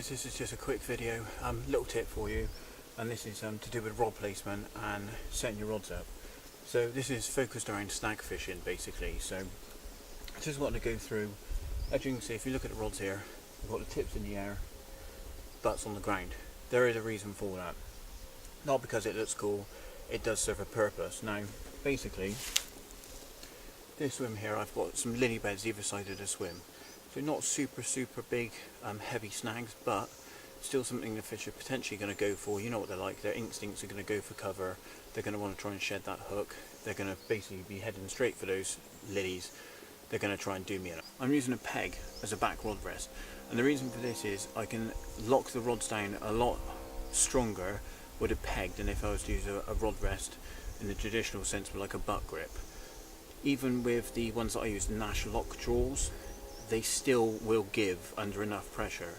guys, this is just a quick video, little tip for you, and this is to do with rod placement and setting your rods up. So this is focused around snag fishing basically. So I just wanted to go through, as you can see, if you look at the rods here, we've got the tips in the air, butts on the ground. There is a reason for that, not because it looks cool, it does serve a purpose. Now basically this swim here, I've got some lily beds either side of the swim. So not super big heavy snags, but still something the fish are potentially going to go for. You know what they're like, their instincts are going to go for cover, they're going to want to try and shed that hook, they're going to basically be heading straight for those lilies, they're going to try and do me in. I'm using a peg as a back rod rest, and the reason for this is I can lock the rods down a lot stronger with a peg than if I was to use a rod rest in the traditional sense with like a butt grip. Even with the ones that I use, the Nash lock draws, they still will give under enough pressure.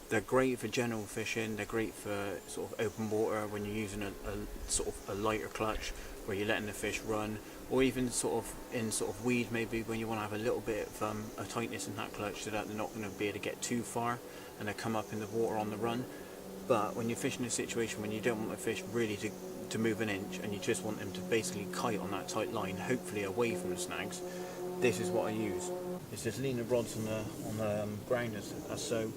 They're great for general fishing, they're great for sort of open water when you're using a sort of a lighter clutch where you're letting the fish run, or even sort of in sort of weed maybe when you want to have a little bit of a tightness in that clutch so that they're not going to be able to get too far and they come up in the water on the run. But when you're fishing in a situation when you don't want the fish really to move an inch and you just want them to basically kite on that tight line, hopefully away from the snags, this is what I use. It's just lean the rods on the ground as so,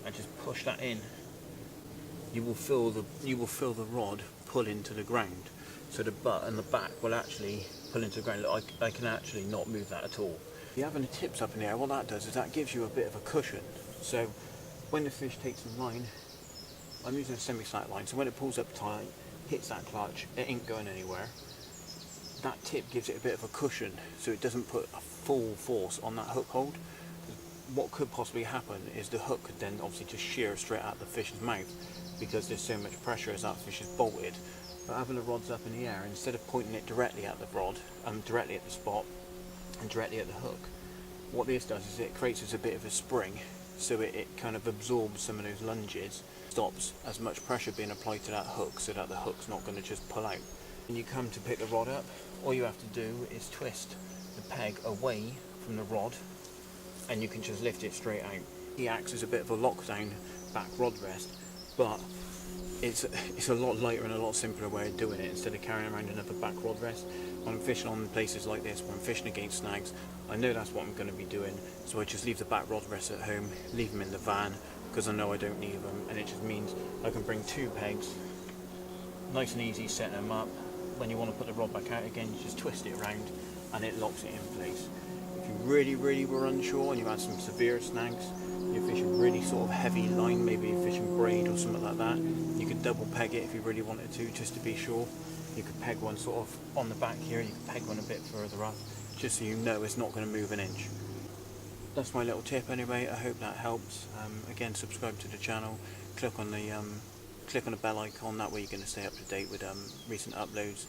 and just push that in. You will feel the rod pull into the ground, so the butt and the back will actually pull into the ground. Look, I can actually not move that at all. If you're having the tips up in the air, what that does is that gives you a bit of a cushion. So when the fish takes the line, I'm using a semi-slack line, so when it pulls up tight, hits that clutch, it ain't going anywhere. That tip gives it a bit of a cushion so it doesn't put a full force on that hook hold. What could possibly happen is the hook could then obviously just shear straight out the fish's mouth because there's so much pressure as that fish is bolted. But having the rods up in the air, instead of pointing it directly at the rod, directly at the spot and directly at the hook, what this does is it creates a bit of a spring, so it kind of absorbs some of those lunges, stops as much pressure being applied to that hook so that the hook's not going to just pull out. When you come to pick the rod up, all you have to do is twist the peg away from the rod and you can just lift it straight out. It acts as a bit of a lockdown back rod rest, but it's a lot lighter and a lot simpler way of doing it instead of carrying around another back rod rest. When I'm fishing on places like this, when I'm fishing against snags, I know that's what I'm going to be doing, so I just leave the back rod rest at home, leave them in the van because I know I don't need them, and it just means I can bring two pegs, nice and easy, set them up. When you want to put the rod back out again, you just twist it around and it locks it in place. If you really were unsure and you had some severe snags, you're fishing really sort of heavy line, maybe you're fishing braid or something like that, you could double peg it if you really wanted to, just to be sure. You could peg one sort of on the back here, you could peg one a bit further up, just so you know it's not going to move an inch. That's my little tip anyway, I hope that helps. Again, subscribe to the channel, click on the bell icon, that way you're going to stay up to date with recent uploads.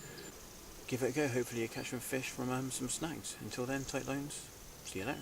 Give it a go, hopefully you catch some fish from some snags. Until then, tight lines, see you later.